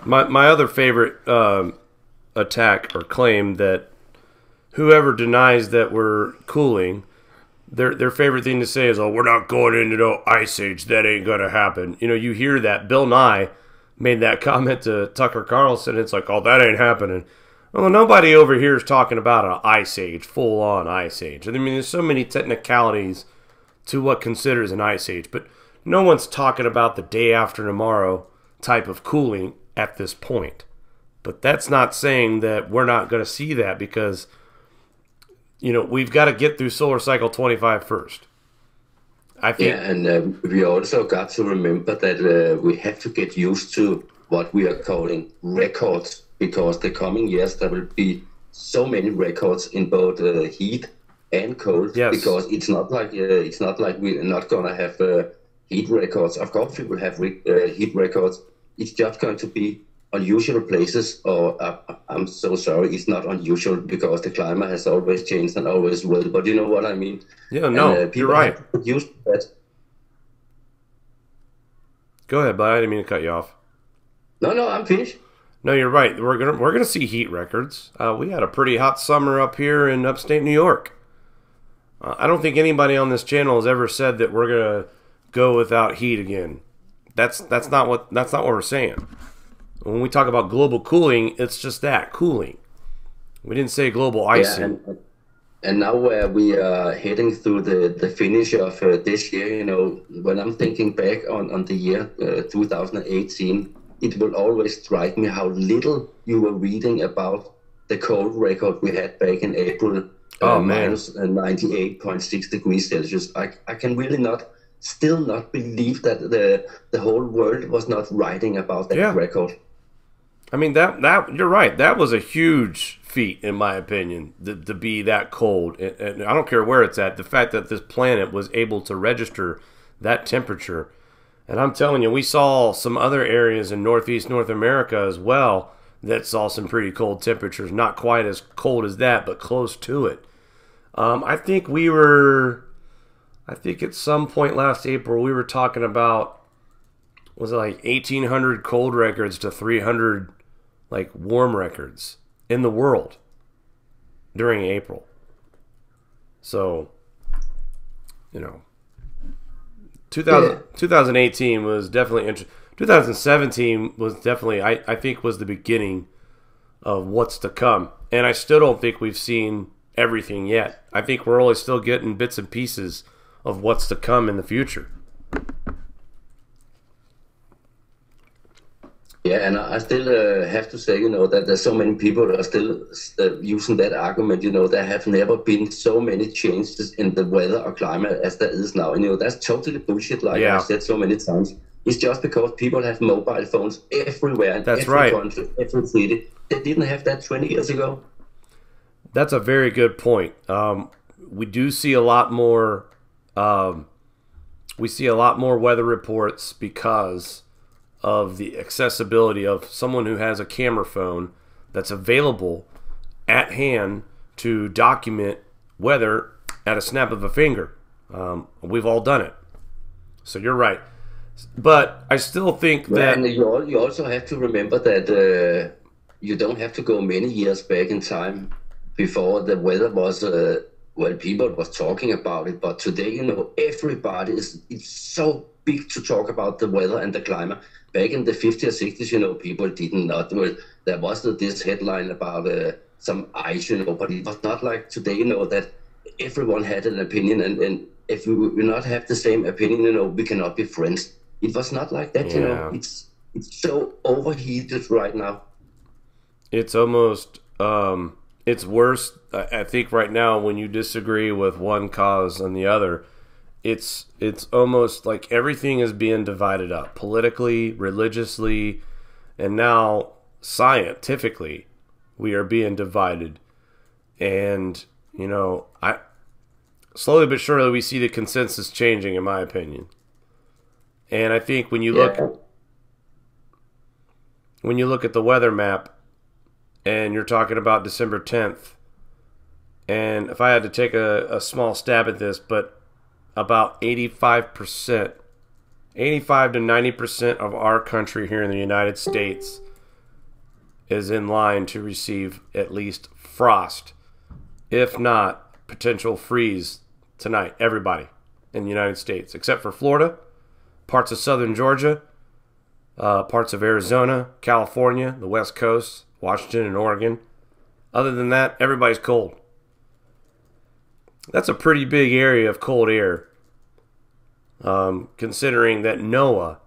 My other favorite attack or claim that whoever denies that we're cooling, their favorite thing to say is, oh, we're not going into no ice age. That ain't going to happen. You hear that. Bill Nye made that comment to Tucker Carlson. It's like, oh, that ain't happening. Well, nobody over here is talking about an ice age, full-on ice age. I mean, there's so many technicalities to what considers an ice age, but no one's talking about the day after tomorrow type of cooling at this point. But that's not saying that we're not going to see that, because we've got to get through solar cycle 25 first. I think. Yeah, and we also got to remember that we have to get used to what we are calling records, because the coming years there will be so many records in both heat and cold. Yes. Because it's not like we're not gonna have heat records. Of course, we will have heat records. It's just going to be unusual places, or I'm so sorry, it's not unusual because the climate has always changed and always will. But you know what I mean? Yeah, no, you're right. Used to that. Go ahead, bud. I didn't mean to cut you off. No, I'm finished. No, you're right. We're gonna see heat records. We had a pretty hot summer up here in upstate New York. I don't think anybody on this channel has ever said that we're gonna go without heat again. That's not what we're saying. When we talk about global cooling, it's just that, cooling. We didn't say global icing. Yeah, and now we are heading through the finish of this year, when I'm thinking back on the year 2018, it will always strike me how little you were reading about the cold record we had back in April, minus 98.6 degrees Celsius. I can really still not believe that the whole world was not writing about that record. I mean, that you're right. That was a huge feat, in my opinion, to be that cold. And I don't care where it's at. The fact that this planet was able to register that temperature. And I'm telling you, we saw some other areas in Northeast North America as well that saw some pretty cold temperatures. Not quite as cold as that, but close to it. I think at some point last April, we were talking about, was it like 1,800 cold records to 300 like warm records in the world during April. So, 2018 was definitely interesting. 2017 was definitely, I think, was the beginning of what's to come. And I still don't think we've seen everything yet. I think we're only still getting bits and pieces of what's to come in the future. Yeah, and I still have to say, that there's so many people that are still using that argument. There have never been so many changes in the weather or climate as there is now. And, that's totally bullshit, like I've said so many times. It's just because people have mobile phones everywhere in every country, every city. They didn't have that 20 years ago. That's a very good point. We do see a lot more. We see a lot more weather reports because of the accessibility of someone who has a camera phone that's available at hand to document weather at a snap of a finger. We've all done it. So you're right. But I still think that... And you also have to remember that you don't have to go many years back in time before the weather was... people was talking about it. But today, everybody it's so big to talk about the weather and the climate. Back in the 50s or 60s, people didn't know. There was this headline about some ice, but it was not like today, that everyone had an opinion. And if we will not have the same opinion, we cannot be friends. It was not like that, It's so overheated right now. It's almost, it's worse. I think right now when you disagree with one cause and the other, it's almost like everything is being divided up politically, religiously, and now scientifically we are being divided. And, I slowly but surely we see the consensus changing, in my opinion. And I think when you look at the weather map and you're talking about December 10th, and if I had to take a small stab at this, but about 85% to 90% of our country here in the United States is in line to receive at least frost, if not potential freeze tonight. Everybody in the United States, except for Florida, parts of southern Georgia, parts of Arizona, California, the West Coast, Washington, and Oregon. Other than that, everybody's cold. That's a pretty big area of cold air, considering that NOAA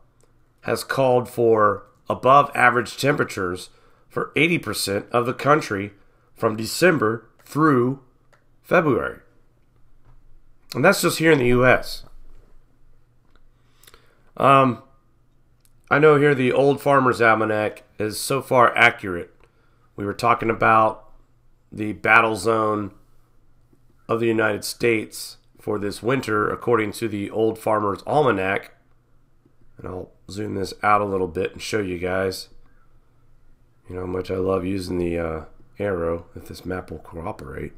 has called for above average temperatures for 80% of the country from December through February. And that's just here in the U.S. I know here the old Farmer's Almanac is so far accurate. We were talking about the Battlezone of the United States for this winter, according to the old Farmer's Almanac. And I'll zoom this out a little bit and show you guys, how much I love using the arrow, if this map will cooperate.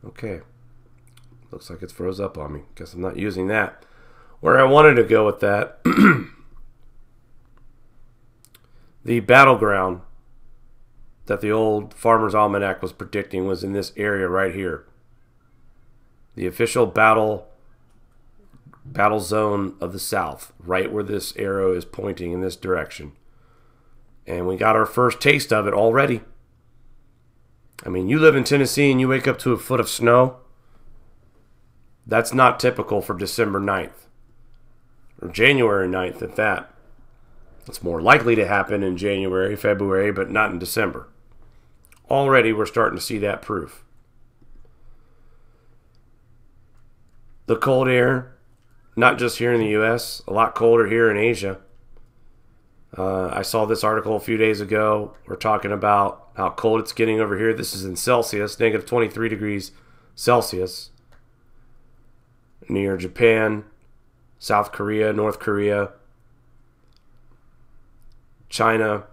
Okay. Looks like it's froze up on me. Guess I'm not using that. Where I wanted to go with that, the battleground that the old Farmer's Almanac was predicting was in this area right here. The official battle zone of the South, right where this arrow is pointing in this direction. And we got our first taste of it already. I mean, you live in Tennessee and you wake up to a foot of snow. That's not typical for December 9th. Or January 9th at that. It's more likely to happen in January, February, but not in December. Already we're starting to see that proof. The cold air, not just here in the U.S., a lot colder here in Asia. I saw this article a few days ago. We're talking about how cold it's getting over here. This is in Celsius, negative 23 degrees Celsius. Near Japan, South Korea, North Korea. China.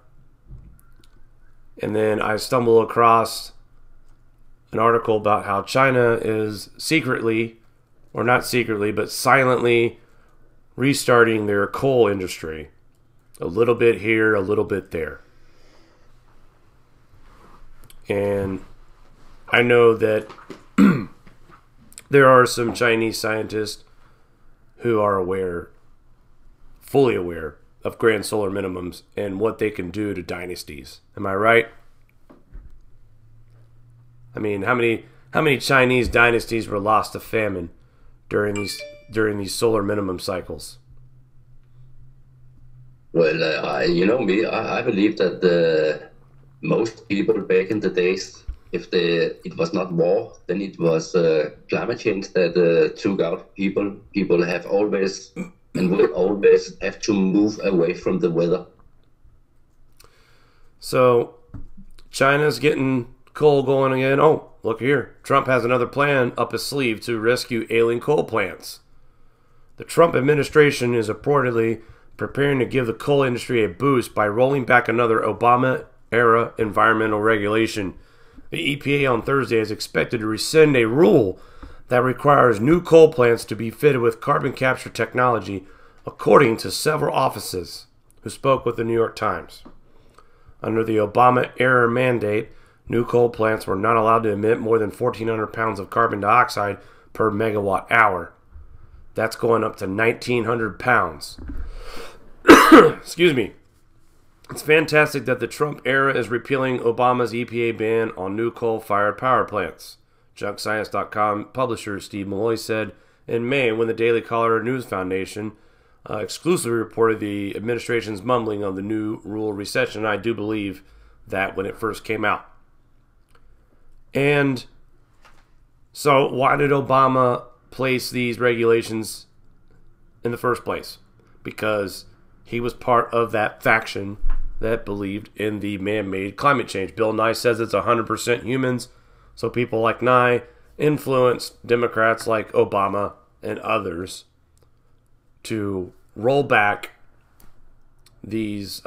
And then I stumbled across an article about how China is secretly, or not secretly, but silently restarting their coal industry. A little bit here, a little bit there. And I know that there are some Chinese scientists who are aware, fully aware, of grand solar minimums and what they can do to dynasties. Am I right? I mean, how many Chinese dynasties were lost to famine during these solar minimum cycles? Well, you know me, I believe that most people back in the days, if it was not war, then it was climate change that took out people. People have always and will always have to move away from the weather. So China's getting coal going again. Oh, look here. Trump has another plan up his sleeve to rescue ailing coal plants. The Trump administration is reportedly preparing to give the coal industry a boost by rolling back another Obama-era environmental regulation. The EPA on Thursday is expected to rescind a rule that requires new coal plants to be fitted with carbon capture technology, according to several offices who spoke with the New York Times. Under the Obama-era mandate, new coal plants were not allowed to emit more than 1,400 pounds of carbon dioxide per megawatt hour. That's going up to 1,900 pounds. Excuse me. It's fantastic that the Trump era is repealing Obama's EPA ban on new coal-fired power plants. JunkScience.com publisher Steve Malloy said in May when the Daily Caller News Foundation exclusively reported the administration's mumbling on the new rule recession. I do believe that when it first came out. And so why did Obama place these regulations in the first place? Because he was part of that faction that believed in the man-made climate change. Bill Nye says it's 100% humans. So people like Nye influenced Democrats like Obama and others to roll back these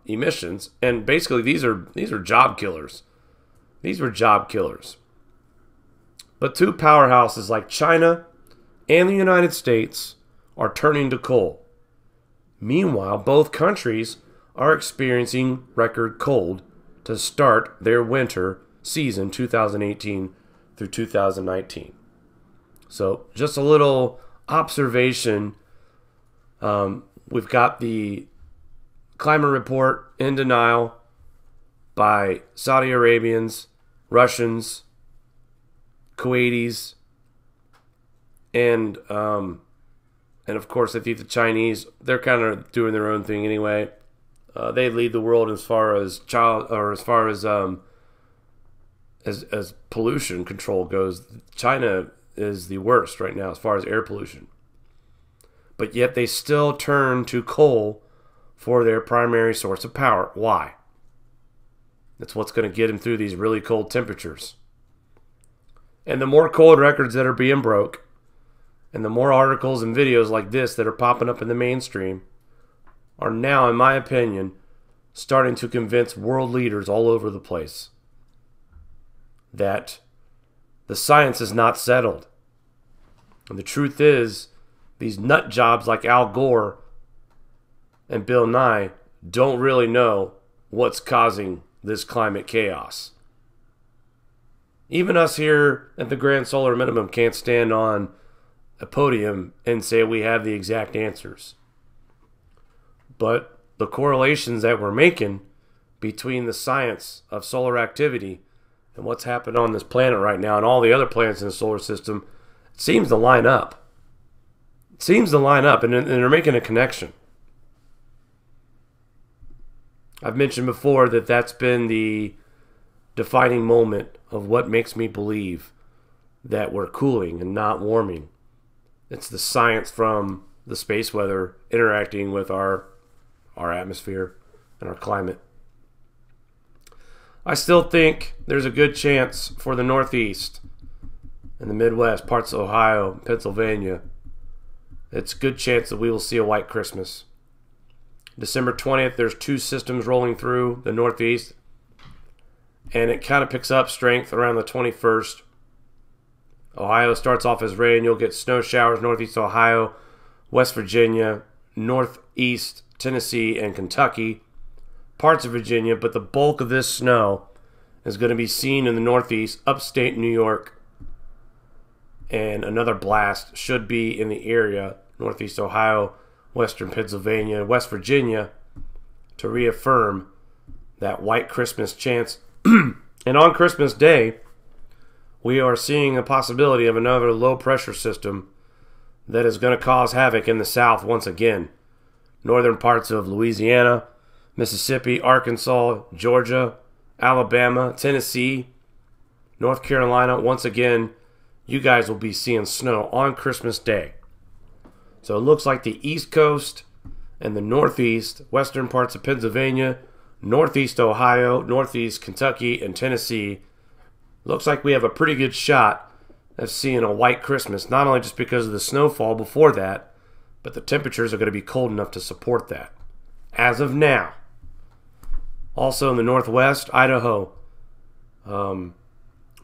emissions. And basically these are job killers. These were job killers. But two powerhouses like China and the United States are turning to coal. Meanwhile, both countries are experiencing record cold to start their winter season 2018 through 2019. So just a little observation. We've got the climate report in denial by Saudi Arabians, Russians, Kuwaitis, and of course I think the Chinese. They're kind of doing their own thing anyway. They lead the world as far as as pollution control goes. China is the worst right now as far as air pollution. But yet they still turn to coal for their primary source of power. Why? That's what's going to get them through these really cold temperatures. And the more cold records that are being broke, and the more articles and videos like this that are popping up in the mainstream, are now, in my opinion, starting to convince world leaders all over the place that the science is not settled. And the truth is, these nut jobs like Al Gore and Bill Nye don't really know what's causing this climate chaos. Even us here at the Grand Solar Minimum can't stand on a podium and say we have the exact answers. But the correlations that we're making between the science of solar activity and what's happened on this planet right now and all the other planets in the solar system, it seems to line up. It seems to line up, and they're making a connection. I've mentioned before that that's been the defining moment of what makes me believe that we're cooling and not warming. It's the science from the space weather interacting with our atmosphere and our climate. I still think there's a good chance for the Northeast and the Midwest, parts of Ohio, Pennsylvania. It's a good chance that we will see a white Christmas. December 20th, there's 2 systems rolling through the Northeast. And it kind of picks up strength around the 21st. Ohio starts off as rain. You'll get snow showers, Northeast Ohio, West Virginia, Northeast Tennessee, and Kentucky. Parts of Virginia, but the bulk of this snow is going to be seen in the Northeast, upstate New York, and another blast should be in the area, Northeast Ohio, Western Pennsylvania, West Virginia, to reaffirm that white Christmas chance. And on Christmas Day, we are seeing a possibility of another low-pressure system that is going to cause havoc in the South once again. Northern parts of Louisiana, Mississippi, Arkansas, Georgia, Alabama, Tennessee, North Carolina. Once again, you guys will be seeing snow on Christmas Day. So it looks like the East Coast and the Northeast, western parts of Pennsylvania, Northeast Ohio, Northeast Kentucky, and Tennessee. Looks like we have a pretty good shot of seeing a white Christmas, not only just because of the snowfall before that, but the temperatures are going to be cold enough to support that. As of now. Also in the Northwest, Idaho,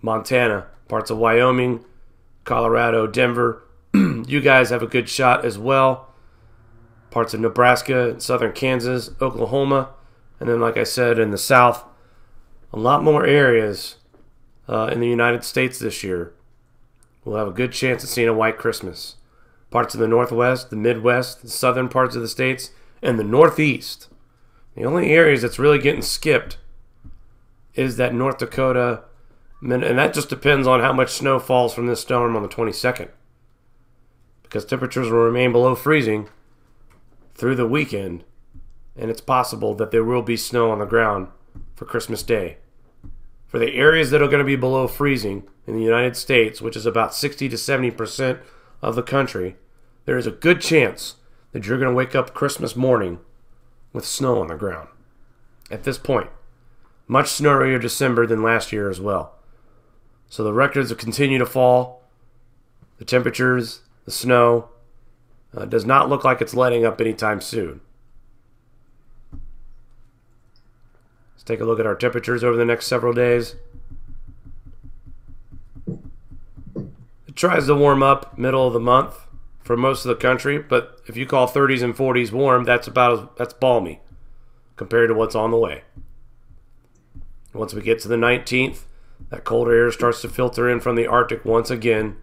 Montana, parts of Wyoming, Colorado, Denver. You guys have a good shot as well. Parts of Nebraska, southern Kansas, Oklahoma. And then, like I said, in the South, a lot more areas in the United States this year will have a good chance of seeing a white Christmas. Parts of the Northwest, the Midwest, the southern parts of the states, and the Northeast. The only areas that's really getting skipped is that North Dakota, and that just depends on how much snow falls from this storm on the 22nd. Because temperatures will remain below freezing through the weekend, and it's possible that there will be snow on the ground for Christmas Day. For the areas that are going to be below freezing in the United States, which is about 60 to 70% of the country, there is a good chance that you're going to wake up Christmas morning with snow on the ground. At this point, much snowier December than last year as well. So the records will continue to fall. The temperatures, the snow, does not look like it's letting up anytime soon. Let's take a look at our temperatures over the next several days. It tries to warm up middle of the month for most of the country, but if you call 30s and 40s warm, that's balmy compared to what's on the way. Once we get to the 19th, that cold air starts to filter in from the Arctic once again,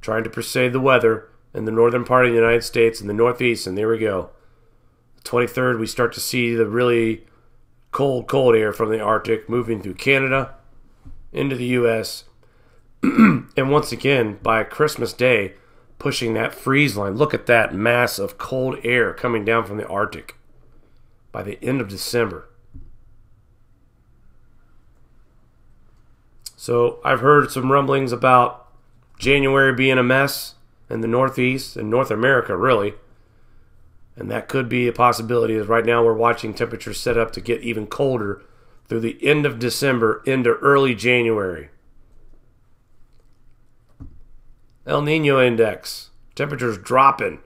trying to presage the weather in the northern part of the United States and the Northeast, and there we go. The 23rd, we start to see the really cold air from the Arctic moving through Canada into the U.S. And once again, by Christmas Day, pushing that freeze line. Look at that mass of cold air coming down from the Arctic by the end of December. So I've heard some rumblings about January being a mess in the Northeast and North America, really. And that could be a possibility, as right now we're watching temperatures set up to get even colder through the end of December into early January. El Nino Index. Temperatures dropping.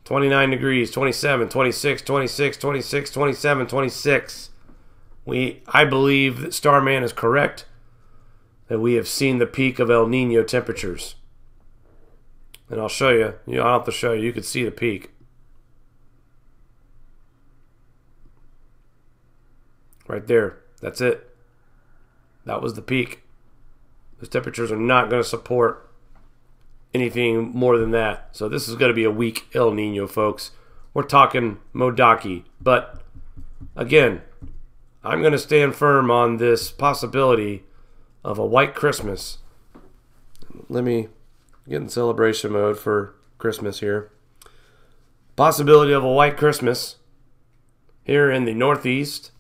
29 degrees, 27, 26, 26, 26, 27, 26. I believe that Starman is correct, that we have seen the peak of El Nino temperatures. And I'll show you. I don't have to show you. You can see the peak. Right there. That's it. That was the peak. Those temperatures are not going to support anything more than that. So this is going to be a weak El Nino, folks. We're talking Modaki. But, again, I'm going to stand firm on this possibility of a white Christmas. Let me get in celebration mode for Christmas here. Possibility of a white Christmas here in the Northeast,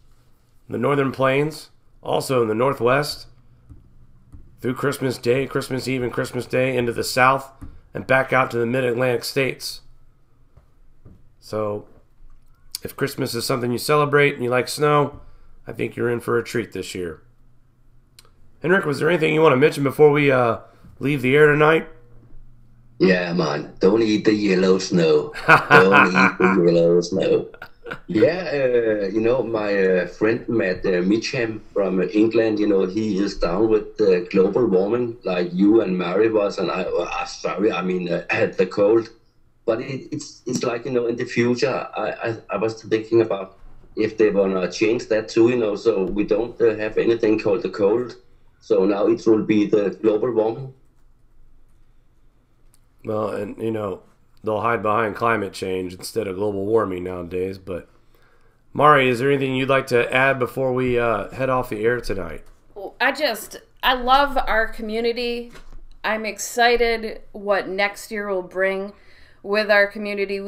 the Northern Plains, also in the Northwest, through Christmas Day, Christmas Eve, and Christmas Day into the South, and back out to the Mid-Atlantic states. So, if Christmas is something you celebrate and you like snow, I think you're in for a treat this year. Henrik, was there anything you want to mention before we leave the air tonight? Yeah, man. Don't eat the yellow snow. Don't eat the yellow snow. Yeah, my friend Matt Mitcham from England, he is down with global warming like you and Mary was, and I mean, the cold. But it's like, in the future, I was thinking about if they want to change that too, so we don't have anything called the cold. So now it will be the global warming. Well, and they'll hide behind climate change instead of global warming nowadays. But Mari, is there anything you'd like to add before we head off the air tonight? Well, I love our community. I'm excited what next year will bring with our community.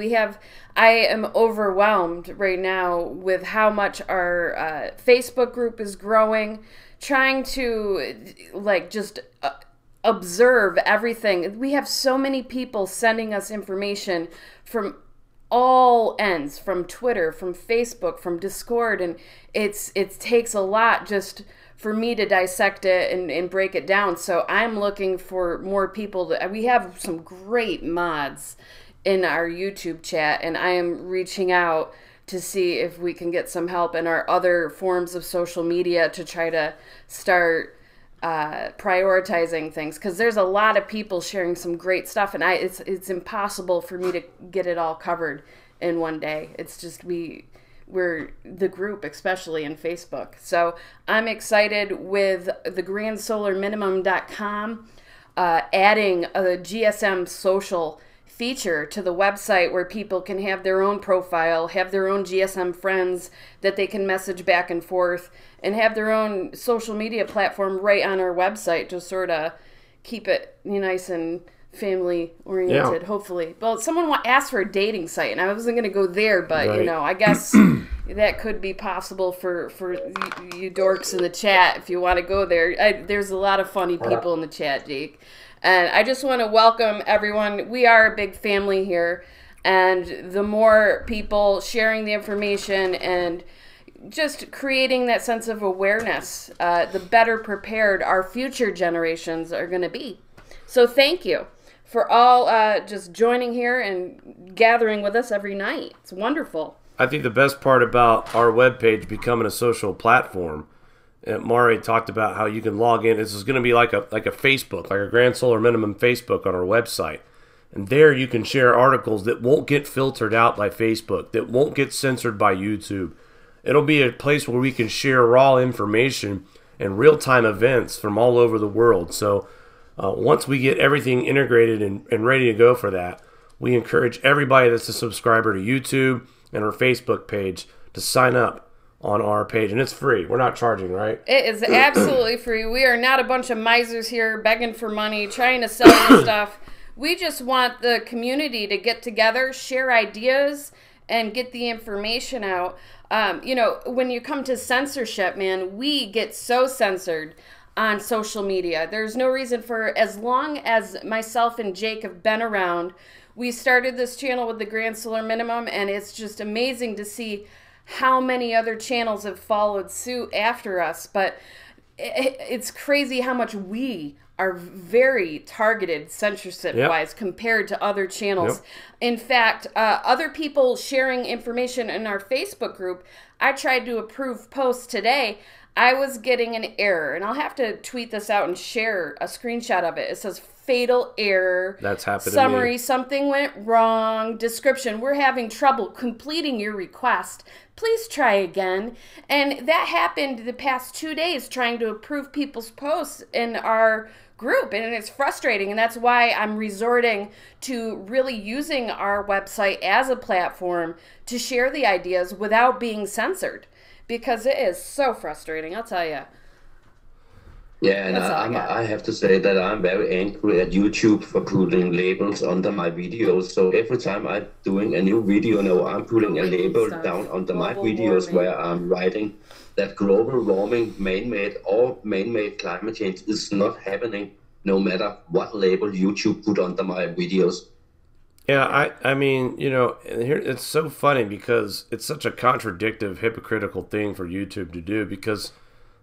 I am overwhelmed right now with how much our Facebook group is growing, trying to just observe everything. We have so many people sending us information from all ends, from Twitter, from Facebook, from Discord, and it takes a lot just for me to dissect it and break it down. So I'm looking for more people. We have some great mods in our YouTube chat, and I am reaching out to see if we can get some help in our other forms of social media to try to start prioritizing things, because there's a lot of people sharing some great stuff, and it's impossible for me to get it all covered in one day. It's just we're the group, especially in Facebook. So I'm excited with the grandsolarminimum.com adding a GSM social feature to the website where people can have their own profile, have their own GSM friends that they can message back and forth, and have their own social media platform right on our website to sort of keep it nice and family oriented, hopefully. Well, someone asked for a dating site, and I wasn't going to go there, but right. I guess that could be possible for you dorks in the chat if you want to go there. There's a lot of funny people in the chat, Jake. And I just want to welcome everyone. We are a big family here, and the more people sharing the information and just creating that sense of awareness, the better prepared our future generations are going to be. So thank you for all just joining here and gathering with us every night. It's wonderful. I think the best part about our webpage becoming a social platform, Mari talked about how you can log in. This is going to be like a Facebook, like a Grand Solar Minimum Facebook on our website. And there you can share articles that won't get filtered out by Facebook, that won't get censored by YouTube. It'll be a place where we can share raw information and real-time events from all over the world. So once we get everything integrated and ready to go for that, we encourage everybody that's a subscriber to YouTube and our Facebook page to sign up on our page, and it's free. We're not charging, right? It is absolutely free. We are not a bunch of misers here begging for money, trying to sell you stuff. We just want the community to get together, share ideas, and get the information out. When you come to censorship, man, we get so censored on social media. There's no reason for, as long as myself and Jake have been around, we started this channel with the Grand Solar Minimum, and it's just amazing to see how many other channels have followed suit after us. But it's crazy how much we are very targeted censorship-wise compared to other channels. In fact, other people sharing information in our Facebook group, I tried to approve posts today. I was getting an error, and I'll have to tweet this out and share a screenshot of it. It says fatal error. That's happened Summary, to me. something went wrong. Description, we're having trouble completing your request. Please try again. And that happened the past 2 days trying to approve people's posts in our group, and it's frustrating, and that's why I'm resorting to really using our website as a platform to share the ideas without being censored, because it is so frustrating, I'll tell you. Yeah, and I have to say that I'm very angry at YouTube for putting labels under my videos. So every time I'm doing a new video now, I'm putting a label down under my videos where I'm writing that global warming, man-made or man-made climate change is not happening, no matter what label YouTube put under my videos. Yeah, I mean, here it's so funny because it's such a contradictive, hypocritical thing for YouTube to do, because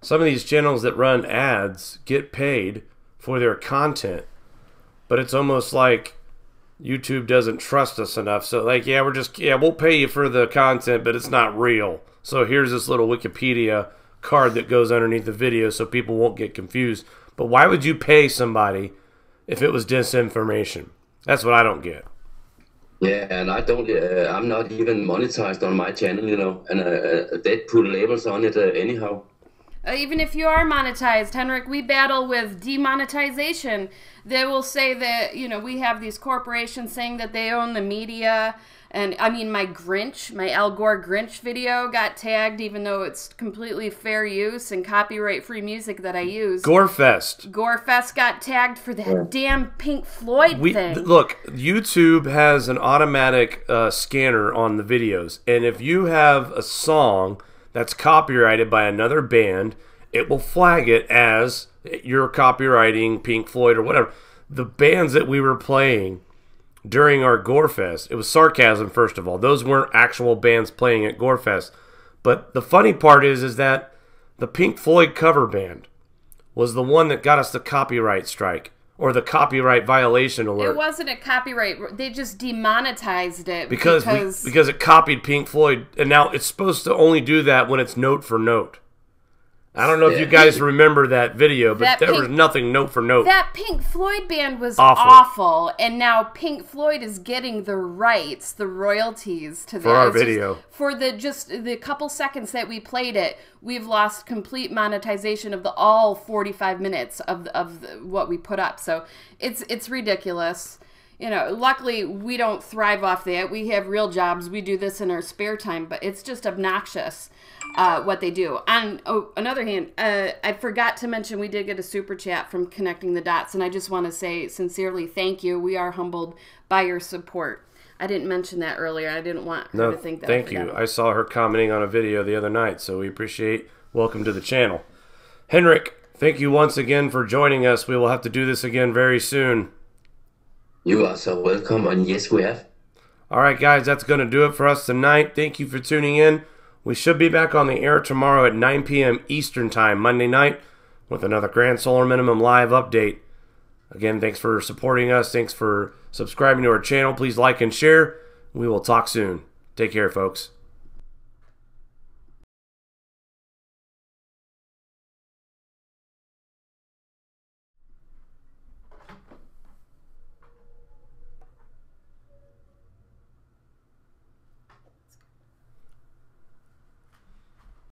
some of these channels that run ads get paid for their content, but it's almost like YouTube doesn't trust us enough. So like, yeah, we'll pay you for the content, but it's not real. So here's this little Wikipedia card that goes underneath the video so people won't get confused. But why would you pay somebody if it was disinformation? That's what I don't get. Yeah, and I don't. I'm not even monetized on my channel, you know, and they put labels on it anyhow. Even if you are monetized, Henrik, we battle with demonetization. They will say that, you know, we have these corporations saying that they own the media. And I mean, my Al Gore Grinch video got tagged, even though it's completely fair use and copyright-free music that I use. Gorefest. Gorefest got tagged for that damn Pink Floyd thing. Look, YouTube has an automatic scanner on the videos. And if you have a song that's copyrighted by another band, it will flag it as you're copywriting Pink Floyd or whatever. The bands that we were playing during our Gorefest, it was sarcasm, first of all. Those weren't actual bands playing at Gorefest. But the funny part is that the Pink Floyd cover band was the one that got us the copyright strike or the copyright violation alert. It wasn't a copyright. They just demonetized it because it copied Pink Floyd, and now it's supposed to only do that when it's note for note. I don't know if you guys remember that video, but there was nothing note for note. That Pink Floyd band was awful, and now Pink Floyd is getting the rights, the royalties to that. For our video. For the couple seconds that we played it, we've lost complete monetization of all 45 minutes of what we put up. So it's ridiculous. You know, luckily we don't thrive off that. We have real jobs. We do this in our spare time, but it's just obnoxious what they do. On another hand, I forgot to mention we did get a super chat from Connecting the Dots, and I just want to say sincerely thank you. We are humbled by your support. I didn't mention that earlier. I didn't want her to think that. Thank you. I saw her commenting on a video the other night, so we appreciate. Welcome to the channel. Henrik, thank you once again for joining us. We will have to do this again very soon. You are so welcome, and yes, we have. All right, guys, that's going to do it for us tonight. Thank you for tuning in. We should be back on the air tomorrow at 9 p.m. Eastern Time, Monday night, with another Grand Solar Minimum live update. Again, thanks for supporting us. Thanks for subscribing to our channel. Please like and share. We will talk soon. Take care, folks.